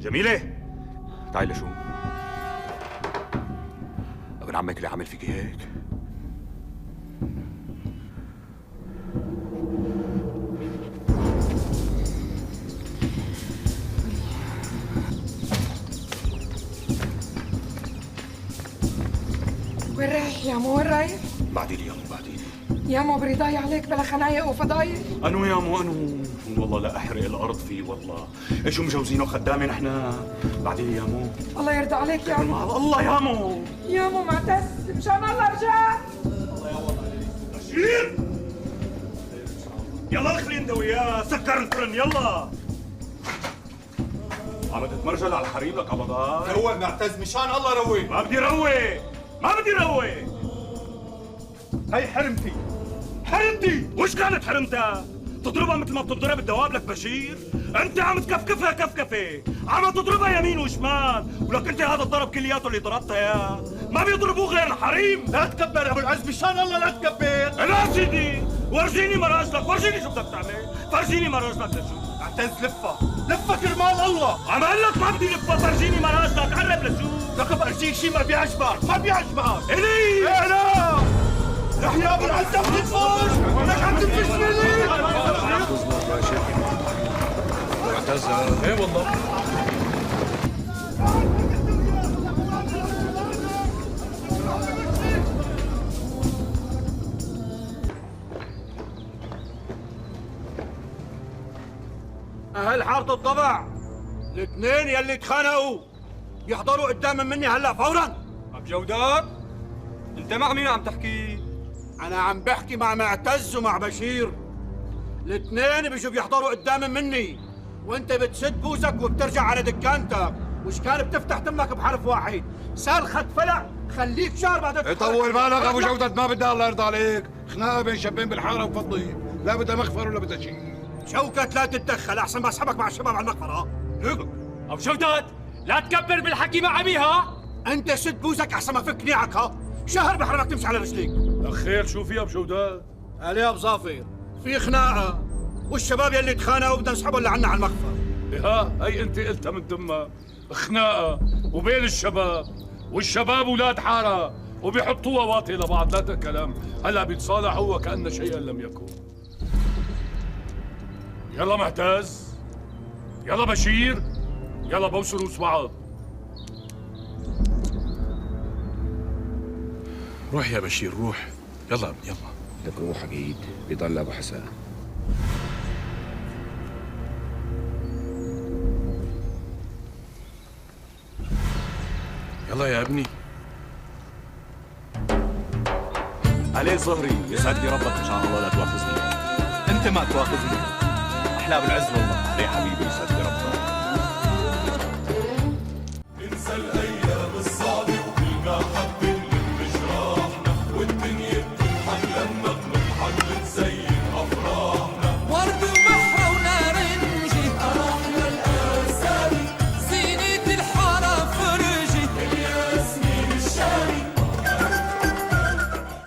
جميلة تعي لشو؟ ابن عمك اللي عامل فيكي هيك؟ وين رايح يامو؟ وين رايح؟ بعديلي يامو بعديلي. يامو برضاي عليك بلا خنايق وفضايق. انو يامو انو والله لا احرق الارض فيه والله. شو مجوزينه خدامي نحن؟ بعديلي يامو. الله يرضى عليك يامو. الله يامو. يامو معتز مشان الله رجع. الله يعوض عليك. بشير يلا اخلي انت وياه سكر الفرن يلا. عم تتمرجل على الحريم لك قبضات. روق معتز مشان الله روق. ما بدي روق ما بدي روق. هي حرمتي حرمتي. وش كانت حرمتها؟ تضربها مثل ما بتضرب الدواب لك بشير؟ انت عم تكفكفها كفكفه، عم تضربها يمين وشمال، ولك انت هذا الضرب كلياته اللي ضربتها اياه ما بيضربوه غير الحريم. لا تكبر ابو العز مشان الله لا تكبر. لا سيدي ورجيني مراجلك، ورجيني شو بدك تعمل، فرجيني مراجلك لشو. معتز لفه لفه كرمال الله. عم اقول لك ما بدي لفه، فرجيني مراجلك قرب لشو. لك برجيك شيء ما بيعجبك ما بيعجبك. الي ايه لا يحيى ابو العز عم تنفش لك عم تنفش مني. معتز ايه والله. اهل حارة الضبع الاثنين يلي تخانقوا يحضروا قدام مني هلا فورا. اب جودات انت مع مين عم تحكي؟ انا عم بحكي مع معتز ومع بشير. الاثنين بيجوا بيحضروا قدام مني وانت بتسد بوزك وبترجع على دكانتك. وش كان بتفتح تمك بحرف واحد؟ سالخة فلع خليك شهر بعد. طول بالك ابو جودة ما بدي الله يرضى عليك. خناقه بين شابين بالحاره وفضي، لا بدها مغفر ولا بدها شيء. شوكت لا تتدخل احسن ما اسحبك مع الشباب على المغفره. ابو جودات لا تكبر بالحكي مع ابيها. انت سد بوزك احسن ما فك نيعك. ها شهر بحرمك تمشي على رجليك. خير شو في ابو جودة؟ قال يا ابو ظافر في خناقه والشباب يلي تخانقوا بدنا نسحبهم لعنا على المغفر. ها هي انت قلتها من تمك. خناقه وبين الشباب، والشباب ولاد حاره وبيحطوها واطي لبعض. لا كلام هلا بيتصالحوا وكأن شيئا لم يكن. يلا معتز يلا بشير يلا بوسوا رؤوس بعض. روح يا بشير روح. يلا ابني يلا. لك روح عقيد بيضل ابو حسن. يلا يا ابني. عليه صهري يسعد لي ربك ان شاء الله لا تواخذني. انت ما تواخذني. احلى بالعز والله عليه حبيبي يسعد لي ربك.